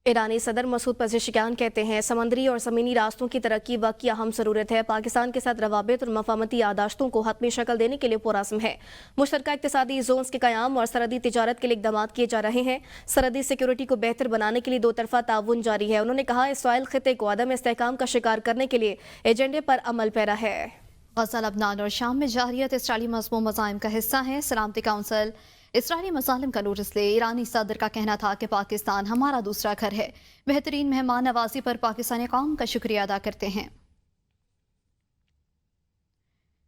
ईरानी सदर मसूद पज़ेश्कियान कहते हैं समंदरी और ज़मीनी रास्तों की तरक्की वक्त की अहम ज़रूरत है। पाकिस्तान के साथ रवाबित और मफाहमती यादाश्तों को हतमी शक्ल देने के लिए पुरअज़्म है। मुश्तरका इक़्तिसादी जोन्स के क़याम और सरहदी तिजारत के लिए इक़दाम किए जा रहे हैं। सरहदी सिक्योरिटी को बेहतर बनाने के लिए दो तरफ़ा ताउन जारी है। उन्होंने कहा इसराइल ख़ित्ते को अदम इस्तेहकाम का शिकार करने के लिए एजेंडे पर अमल पैरा है। गज़ा, लबनान और शाम में जारियत इसराइली मज़मूम मज़ाइम का हिस्सा है। सलामती काउंसिल इसराइली मज़ालिम का नोटिस ले। ईरानी सदर का कहना था कि पाकिस्तान हमारा दूसरा घर है। बेहतरीन मेहमान नवाजी पर पाकिस्तानी कौम का शुक्रिया अदा करते हैं।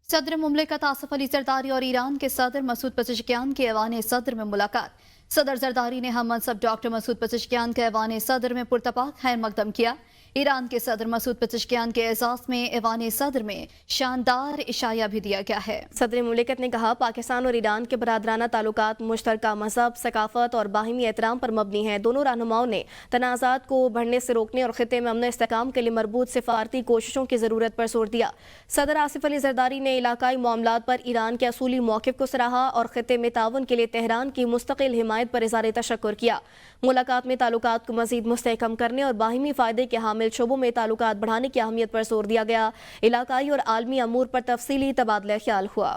सदर मुमलिकत आसिफ अली जरदारी और ईरान के सदर मसूद पज़ेश्कियान के ऐवान सदर में मुलाकात। सदर जरदारी ने हम मनसब डॉक्टर मसूद पज़ेश्कियान के ऐवान सदर में पुरतपाक खैर मकदम किया। ईरान के सदर मसूद पज़ेश्कियान के एजाज़ में ऐवान सदर में शानदार इशाया भी दिया गया है। सदर मुमलिकत ने कहा पाकिस्तान और ईरान के बरादराना ताल्लुकात मुश्तरका मज़हब, सकाफत और बाहिमी एहतराम पर मबनी हैं। दोनों रहनुमाओं ने तनाज़ात को बढ़ने से रोकने और खित्ते में अमन इस्तेहकाम के लिए मरबूत सिफारती कोशिशों की ज़रूरत पर जोर दिया। सदर आसिफ अली जरदारी ने इलाकाई मामलात पर ईरान के असूली मौक़िफ़ को सराहा और खित्ते में ताउन के लिए तेहरान की मुस्तकिल हिमायत पर इज़हार तशक्कुर किया। मुलाकात में ताल्लुकात को मज़ीद मुस्तहकम करने और बाहिमी फ़ायदे के हामिल शोबों में ताल्लुकात बढ़ाने की अहमियत पर जोर दिया गया। इलाकाई और आलमी अमूर पर तफसीली तबादला ख्याल हुआ।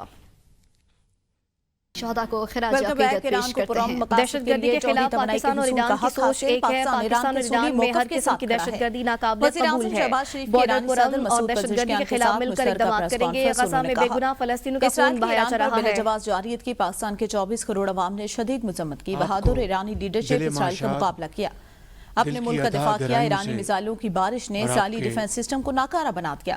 शहदा को खिराज अक़ीदत पेश करते हैं। दहशतगर्दी के खिलाफ पाकिस्तान और ईरान की सोच एक है। पाकिस्तान और ईरान में हर किस्म की दहशतगर्दी नाकाबिल कबूल है। बॉर्डर पुरअमन और दहशतगर्दी के खिलाफ मिलकर इक़दाम करेंगे। गज़ा में बेगुनाह फ़लस्तीनियों का खून बहाया जा रहा है। जवाज़ जारियत की पाकिस्तान के 24 करोड़ अवाम ने शदीद मजम्मत की। बहादुर ईरानी लीडरशिप इसराइल का मुकाबला किया, अपने मुल्क का दिफा किया। ईरानी मिसाइलों की बारिश ने इस्राइली डिफेंस सिस्टम को नाकारा बना दिया।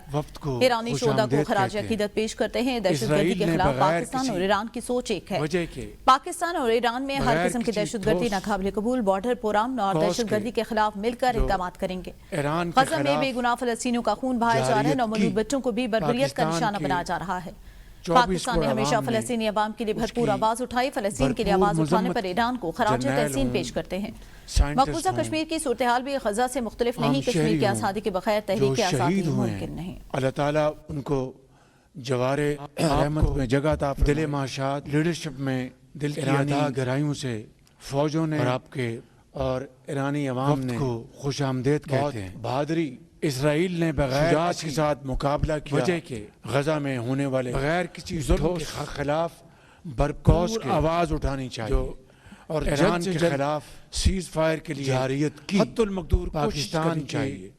ईरानी शोधा को खराज अकीदत पेश करते हैं। दहशतगर्दी के खिलाफ पाकिस्तान और ईरान की सोच एक है। पाकिस्तान और ईरान में हर किस्म की दहशतगर्दी नाकाबिल कबूल। बॉर्डर पुरअमन और दहशतगर्दी के खिलाफ मिलकर इक़दाम करेंगे। गज़ा में बेगुनाह फ़लस्तीनियों का खून बहाया जा रहा है। नौमौजूद बच्चों को भी बर्बरियत का निशाना बनाया जा रहा है। पाकिस्तान ने हमेशा फ़लस्तीनी अवाम के लिए भरपूर आवाज़ उठाई। फ़लस्तीन के लिए आवाज़ उठाने पर ईरान को खराज तहसीन पेश करते हैं। मकबूजा कश्मीर की सूरत हाल भी गज़ा से मुख्तलिफ नहीं। कश्मीर की आज़ादी के बगैर तहरीक आज़ादी मुमकिन नहीं। अल्लाह ताला उनको जवारे रहमत में जगह ता दिल माशात लीडरशिप में दिल की गहराइयों से फौजों ने और आपके और ईरानी अवाम ने को खुश आमदेद कहते हैं। बहादुरी इसराइल ने बगैर के साथ मुकाबला किया। वजह के गजा में होने वाले बगैर किसी जुल्म के खिलाफ भरपूर आवाज उठानी चाहिए और ईरान के खिलाफ सीज फायर के लिए जारियत की हद्दुल मक़दूर पाकिस्तान चाहिए।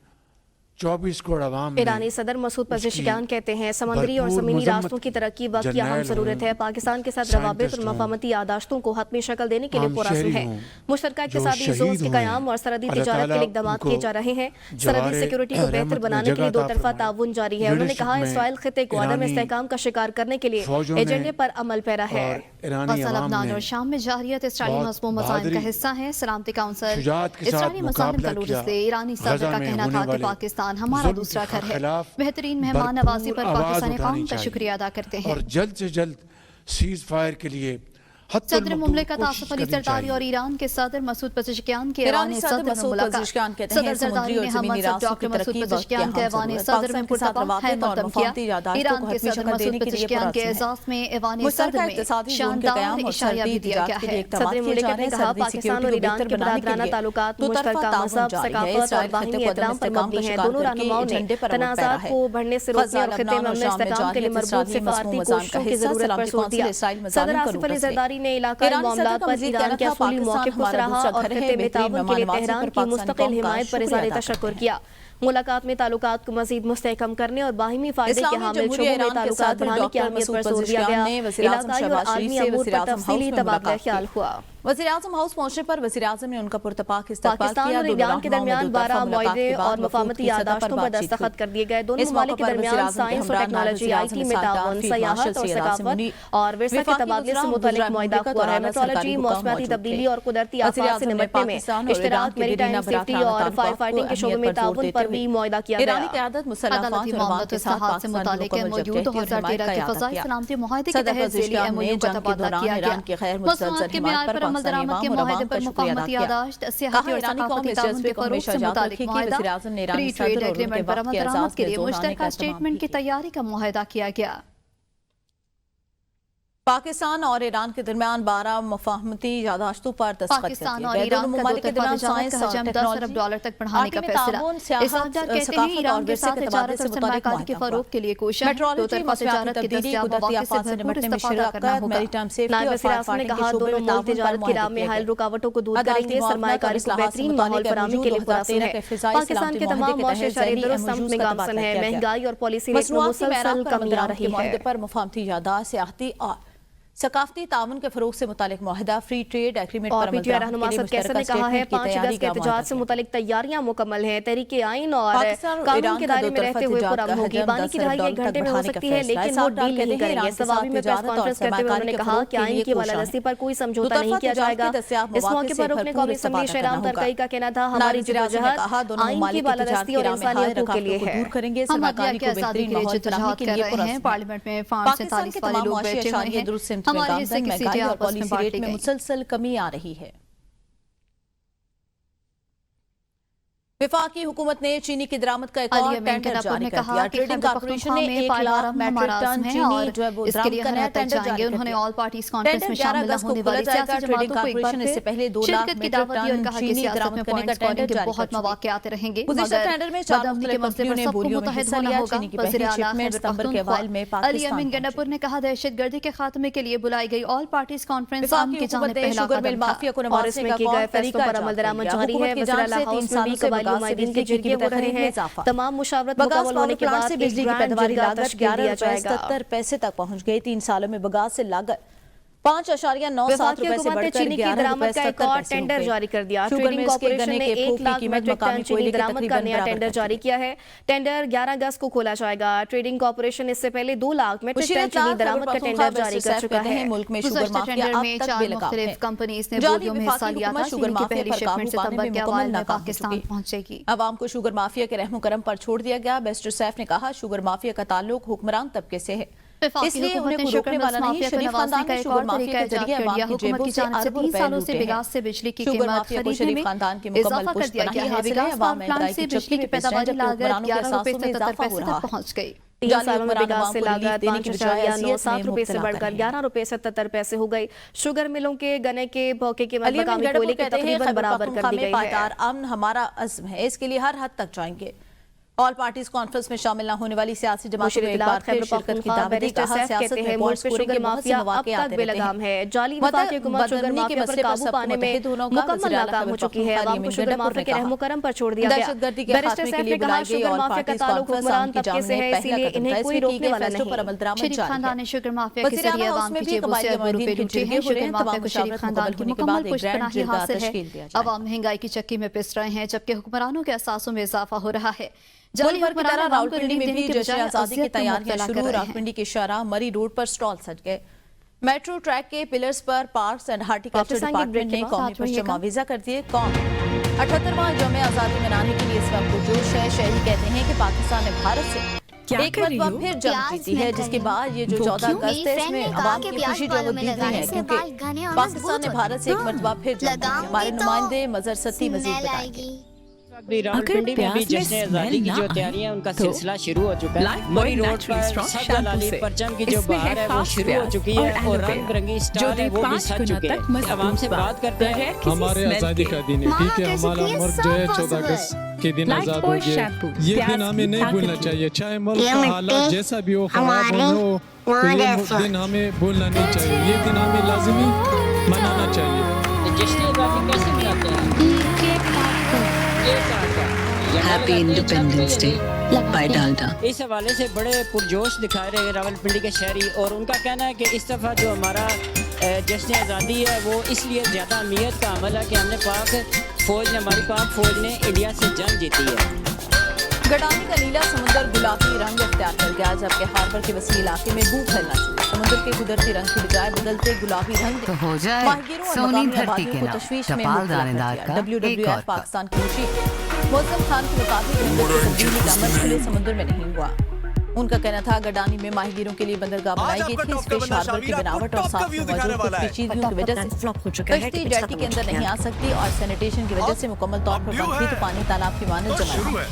24 करोड़ अवाम। ईरानी सदर मसूद पज़ेश्कियान कहते हैं समंदरी और ज़मीनी रास्तों की तरक्की वक्त की अहम ज़रूरत है। पाकिस्तान के साथ रवाबित और मफाहमती यादाश्तों को हतमी शक्ल देने के लिए पुरअज़्म है। मुश्तरका इक़्तिसादी जोन्स के क़याम और सरहदी तिजारत के लिए इक़दाम किए जा रहे हैं। सरहदी सिक्योरिटी को बेहतर बनाने के लिए दो तरफ़ा ताउन जारी है। उन्होंने कहा इसराइल ख़ित्ते को अदम इस्तेहकाम का शिकार करने के लिए एजेंडे पर अमल पैरा है। गज़ा, लबनान और शाम में जारियत इसराइली मज़मूम मज़ाइम का हिस्सा है। सलामती काउंसिल इसराइली मज़ालिम का नोटिस ले। ईरानी सदर का कहना था कि पाकिस्तान हमारा दूसरा घर है। बेहतरीन मेहमान नवाजी पर पाकिस्तानी कौम का शुक्रिया अदा करते हैं। और जल्द से जल्द सीज फायर के लिए सदर मुमलिकत आसिफ अली जरदारी और ईरान के सदर मसूद पज़ेश्कियान के ऐवान सदर में मुलाकात। सदर जरदारी ने हम मनसब डॉक्टर मसूद पज़ेश्कियान के ऐवान सदर में पुरतपाक खैर मकदम किया। ईरान के सदर मसूद पज़ेश्कियान के एजाज़ में ऐवान सदर में शानदार इशाया भी दिया गया है। सदर मुमलिकत ने कहा पाकिस्तान और ईरान के बरादराना ताल्लुकात मुश्तरका मज़हब, सकाफत और बाहिमी एहतराम पर मबनी हैं। दोनों रहनुमाओं ने तनाज़ात को बढ़ने से रोकने और खित्ते में अमन इस्तेहकाम के लिए मरबूत सिफारती कोशिशों की ज़रूरत पर जोर दिया। सदर आसिफ अली जरदारी ने इलाकाई मामलात पर ईरान के असूली मौक़िफ़ को सराहा और खित्ते में ताउन के लिए तेहरान की मुस्तकिल हिमायत पर इज़हार तशक्कुर किया। मुलाकात में ताल्लुकात को मज़ीद मुस्तहकम करने और बाहिमी फ़ायदे के हामिल शोबों में ताल्लुकात बढ़ाने की अहमियत पर जोर दिया गया। इलाकाई और आलमी अमूर पर तफसीली तबादला ख्याल हुआ। वज़ीर-ए-आज़म हाउस पहुंचने पर वज़ीर-ए-आज़म ने उनका पुरतपाक इस्तकबाल किया। पाकिस्तान और ईरान के दरमियान 12 मुआहदे और मफाहमती यादाश्तों पर दस्तखत कर दिए गए। दोनों ममालिक के दरमियान साइंस और टेक्नोलॉजी, IT में ताउन, सयाहत और सकाफत और विरसा के तबादले से मुतल्लिक मुआहदा हुआ है। मेट्रोलॉजी, मौसमियाती तब्दीली और कुदरती आफात से निपटने में इश्तराक, मैरीटाइम सेफ्टी और फायर फाइटिंग के शोबे में ताउन पर भी मुआहदा किया गया। अदालती मामलात इस्लाहात से मुताल्लिक मौजूद 2013 के फ़ज़ाई सलामती मुआहदे के तहत ज़ेली MOU का तबादला किया गया। मसनूआत के मेयार पर अमल दरामद के मुआहदे पर मुफाहमती यादाश्त, सियाहती और सकाफती ताउन के फ़रोग़ से मुताल्लिक मुआहदा, फ्री ट्रेड एग्रीमेंट पर अमल दरामद के लिए मुश्तरका स्टेटमेंट की तैयारी का मुआहदा किया गया। पाकिस्तान और ईरान के दरमियान 12 मुफाहमती यादाश्तों पर दस्तखत पाकिस्तान और ईरान का दो तरफा तजारत का हजम 10 अरब डॉलर तक बढ़ाने का फैसला। इस्लामदार कहते हैं ईरान के साथ तजारत और सरमायाकारी के फरोग के लिए कोशिश दो तरफा तजारत की दस्तयाब मौके से भरपूर इस्तेफादा करना होगा। नायब वज़ीर आज़म ने कहा दोनों मुल्क तिजारत की राह में हायल रुकावटों को दूर करेंगे, सरमायाकारी को बेहतरीन माहौल फराहमी के लिए पुरअज़म है। पाकिस्तान के तमाम मुआशरे शरई दुरुस्त समत में गामज़न है, महंगाई और पॉलिसी रेट में मुसलसल कमी आ रही है। पर मुफाहमती यादाश्त सियाहती और सकाफती ताउन के फरोग से मुतालिक मुआहिदा फ्री ट्रेड एग्रीमेंट और पीटीआई रहनुमा असद कैसर ने कहा है 5 अगस्त के एहतजाज से मुतालिक तैयारियां मुकम्मल हैं, तहरीक आइन और कानून के दायरे में रहते हुए पुरअमन होगी। बानी की रिहाई 1 घंटे में हो सकती है, लेकिन वो डील नहीं करेंगे। सवाबी में प्रेस कॉन्फ्रेंस करते हुए उन्होंने कहा कि आइन की बालादस्ती पर कोई समझौता नहीं किया जाएगा। इस मौके पर रुकने कौमी असम्बली शहराम तरकई का कहना था हमारी जिद्दोजहद आइन की बालादस्ती और इंसानियतों के लिए है। हम अदलिया की आजादी के लिए जिद्दोजहद कर रहे हैं। पार्लियामेंट में 47 वाले लोग बैठे हुए हैं। हमारे हिस्से की महंगाई और पॉलिसी रेट में मुसलसल कमी आ रही है। वफाकी हुकूमत ने चीनी की दरामद का एक और टेंडर जारी कर दिया। ट्रेडिंग कॉर्पोरेशन ने 1 लाख मेट्रिक टन चीनी जो है वो बरामद करने का टेंडर जारी कर उन्होंने दिया। ऑल पार्टीज कॉन्फ्रेंस में शामिल होने वाली सियासी जमातों को एक बार इससे पहले 2 लाख शिरकत की दावत दी और कहा कि सियासत में पॉइंट्स स्कोरिंग के बहुत मौके आते रहेंगे। गुज़िश्ता टेंडर में 4 मुख्तलिफ कंपनियों ने बोलियों में हिस्सा लिया। चीनी की पहली शिपमेंट सितंबर के अवाइल में पाकिस्तान अली गंडापुर ने कहा दहशतगर्दी के खात्मे के लिए बुलाई गई ऑल पार्टीज कॉन्फ्रेंस आम की जानिब पहला कदम माफिया को और नवाजने इसमें का किए गए फैसलों पर अमल दरामद जारी है। वज़ीर-ए-आला हाउस में भी कबायली नुमाइंदीन के जरिए हो रहे हैं। तमाम मुशावरत मुकम्मल होने के बाद बिजली की पैदावारी लागत 11.70 पैसे तक पहुंच गई। 3 सालों में बगास से लागत 5.97 रुपए से बढ़कर चीनी की दरामद का एक और टेंडर जारी कर दिया। ट्रेडिंग कॉर्पोरेशन ने 1 लाख मेट्रिक टन चीनी दरामद का नया टेंडर जारी किया है। टेंडर 11 अगस्त को खोला जाएगा। ट्रेडिंग कॉर्पोरेशन इससे पहले 2 लाख मेट्रिक टन चीनी दरामद का टेंडर जारी कर चुका है। मुल्क में शुगर माफिया अब तक बेलगाम है। कंपनीज ने बोलियों में हिस्सा लिया था। शुगर माफिया की पहली शिपमेंट सितंबर के अवाइल में पाकिस्तान पहुंचेगी। अवाम को शुगर माफिया के रहमो करम पर छोड़ दिया गया। बैरिस्टर सैफ ने कहा शुगर माफिया का ताल्लुक हुक्मरान तबके से है, इसलिए उन्हें कोई रोकने वाला नहीं। शरीफ खानदान ने शुगर माफिया के जरिए अवाम की जेबों से अरबों रुपए लूटे हैं। से बिजली की शुगर माफिया को शरीफ खानदान की मुकम्मल पुष्टपनाही हासिल है। अवाम महंगाई की चक्की में पिस रहे, जबकि हुक्मरानों के एहसासों में इजाफा हो रहा है। पहुंच गई। 3 सालों में बिगास से लागत 5.97 रुपए से बढ़कर 11 रुपए 77 पैसे हो गई। शुगर मिलों के गन्ने के भौके की मकामी कोयले के तकरीबन बराबर कर दी गई है। अमन हमारा अज़्म है, इसके लिए हर हद तक जाएंगे। ऑल पार्टीज कॉन्फ्रेंस में शामिल न होने वाली सियासी जमातों को एक बार फिर शिरकत की दावत दी। कहा सियासत में बॉल्स स्कोरिंग के माफिया अब तक बेलगाम है। जाली वफाकी हुकूमत शुगर माफिया पर काबू पाने में मुकम्मल नाकाम हो चुकी है। अवाम को शुगर माफिया के रहमो करम पर छोड़ दिया गया। बैरिस्टर सैफ ने कहा शुगर माफिया का ताल्लुक हुक्मरान तबके से है, इसीलिए इन्हें कोई रोकने वाला नहीं। शरीफ खानदान ने शुगर माफिया के जरिए अवाम की जेबों से अरबों रुपए लूटे हैं। शुगर माफिया को शरीफ खानदान की मुकम्मल पुष्टपनाही हासिल है। अवाम महंगाई की चक्की में पिस रहे हैं, जबकि हुक्मरानों के एहसासों में इजाफा हो रहा है। रावलपिंडी में भी जश्न आजादी की तैयारियां शुरू। रावलपिंडी के शाहराह मरी रोड पर स्टॉल सज गए। मेट्रो ट्रैक के पिलर्स पर पार्क्स एंड हार्टिकल्चर डिपार्टमेंट ने कौमी पुरजमा मुआवजा कर दिए। 78वां यौम आजादी मनाने के लिए इस वक्त पुरजोश है। शहरी कहते हैं कि पाकिस्तान ने भारत से एक मरतबा फिर जंग जीती है, जिसके बाद ये जो 14 अगस्त है इसमें अवाम की खुशी जो वो दी है, क्योंकि पाकिस्तान ने भारत से एक मरतबा फिर जंग जीती। हमारे नुमाइंदे मजहर सत्ती मजीद बताएंगे। रावलपिंडी में भी जश्न आजादी की जो तैयारियां उनका सिलसिला शुरू हो चुका है। मरी रोड पर सब्ज़लाली परचम की जो बहार है वो शुरू हो चुकी है और रंग बिरंगी स्टॉल है वो भी सज चुके हैं। आवाम से बात करते हैं। हमारे आज़ादी का दिन है, ठीक है, हमारा मुल्क जो है 14 अगस्त के दिन आज़ाद हो गया। ये दिन हमें नहीं भूलना चाहिए, चाहे मुल्क का हालात जैसा भी हो, खराब हो, तो ये दिन हमें भूलना नहीं चाहिए। ये दिन हमें लाजमी मनाना चाहिए। जश्न आजादी कैसे मनाते हैं? Happy independence day by Dalda. इस हवाले से बड़े पुरजोश दिखा रहे हैं रावलपिंडी के शहरी, और उनका कहना है कि इस दफ़ा जो हमारा जश्न आज़ादी है वो इसलिए ज़्यादा अहमियत का अमल है कि हमने हमारी पाक फौज ने इंडिया से जंग जीती है। गडानी का नीला समुंदर गुलाबी रंग अख्तियार कर गया, जबकि हार्बर के वसी इलाके में बू फैलना शुरू। समुद्र के कुदरती रंग की बजाय बदलते गुलाबी रंग तो हो जाए सोनी धरती के नाम टपाल दानेदार का WWF पाकिस्तान की मुशीर मौसम खान के मुताबिक खुले समुद्र में नहीं हुआ। उनका कहना था गडानी में माहिगीरों के लिए बंदरगाह बनाई गई थी। इस फिश हार्बर की बनावट और साथ में मौजूद कुछ पेचीदगियों की वजह से कश्ती जेटी के अंदर नहीं आ सकती और सैनिटेशन की वजह से मुकम्मल तौर पर बंद थी, तो पानी तालाब की मानद जमा है।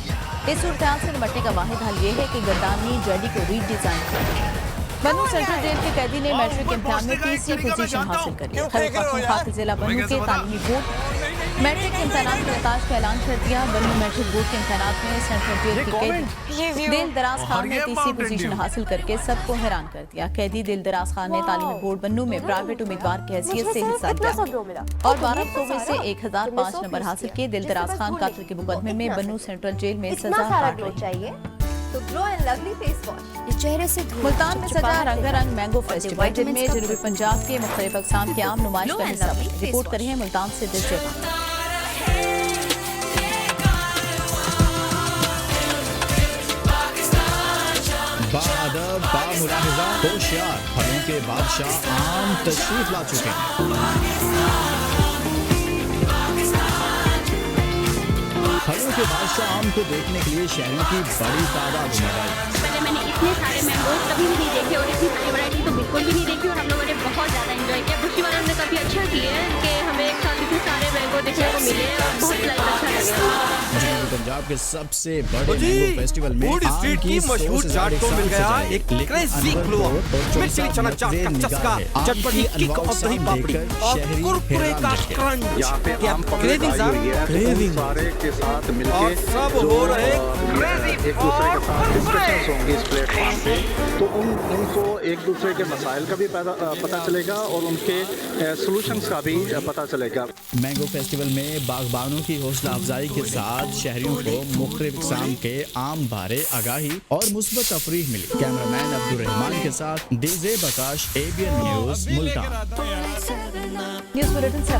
इस सूरत हाल से निपटने का वाहिद हल ये है कि गडानी जेटी को रीडिजाइन किया। बन्नू सेंट्रल जेल के कैदी ने मैट्रिक इम्तिहान में तीसरी पोजीशन हासिल कर ली। खैर पख्तूनख्वा के जिला बन्नू के तालीमी बोर्ड मैट्रिक के इम्तिहान के नताज का ऐलान कर दिया। बन्नू मैट्रिक बोर्ड के इम्तिहान में सेंट्रल जेल के कैदी दिल दराज खान ने तीसरी पोजीशन हासिल करके सबको हैरान कर दिया। कैदी दिल दराज खान ने तालीमी बोर्ड बन्नू में प्राइवेट उम्मीदवार की हैसियत से हिस्सा लिया और 12 सूबे से 1005 नंबर हासिल किए। दिल दराज खान कातिल के मुकदमे में बन्नू सेंट्रल जेल में सजा काट रही है। तो glow and lovely face wash चेहरे से मुल्तान में सजा रंगारंग मैंगो फेस्टिवल जिनमें जनूबी पंजाब के मुख्तलिफ अक़साम की आम नुमाइश का हिस्सा बनी। रिपोर्ट करी है मुल्तान से दिलचस्प। बाअदब बामुलाहिज़ा होशियार फलों के बादशाह आम तशरीफ ला चुके हैं। फलों के बादशाह आम को देखने के लिए शहरों की बड़ी तादाद उमड़ आई। पहले मैंने इतने सारे मैंगोज कभी भी नहीं देखे और इतनी सारी वैरायटी तो बिल्कुल भी नहीं देखी और हम लोगों ने बहुत ज़्यादा एंजॉय किया। बुशी वालों ने काफ़ी अच्छा किया है कि हमें एक साथ इतने सारे मैंगो देखने को मिले और बहुत अच्छा लगा। जनूबी पंजाब के सबसे बड़े मैंगो फेस्टिवल में फूड स्ट्रीट की मशहूर चाट को मिल गया एक क्रेजी ग्लो मिर्ची चना चाट का चस्का, चटपटी किक ऑफ दही पापड़ी और कुरकुरे का क्रंच। यहाँ पे आम क्रेविंग सारे के साथ मिलके और सब हो रहे क्रेजी एक दूसरे के साथ डिस्कशंस होंगी इस प्लेटफॉर्म पे, तो उनको एक दूसरे के मसाइल का भी पता चलेगा और उनके सॉल्यूशंस का भी पता चलेगा। मैंगो फेस्टिवल में बागबानों की हौसला अफजाई के साथ शहरियों को मुख्तलिफ किस्म के आम बारे आगाही और मुस्बत तफरीह मिली। कैमरामैन अब्दुल रहमान के साथ डीजे बकाश, ABN news, Multan. News bulletin से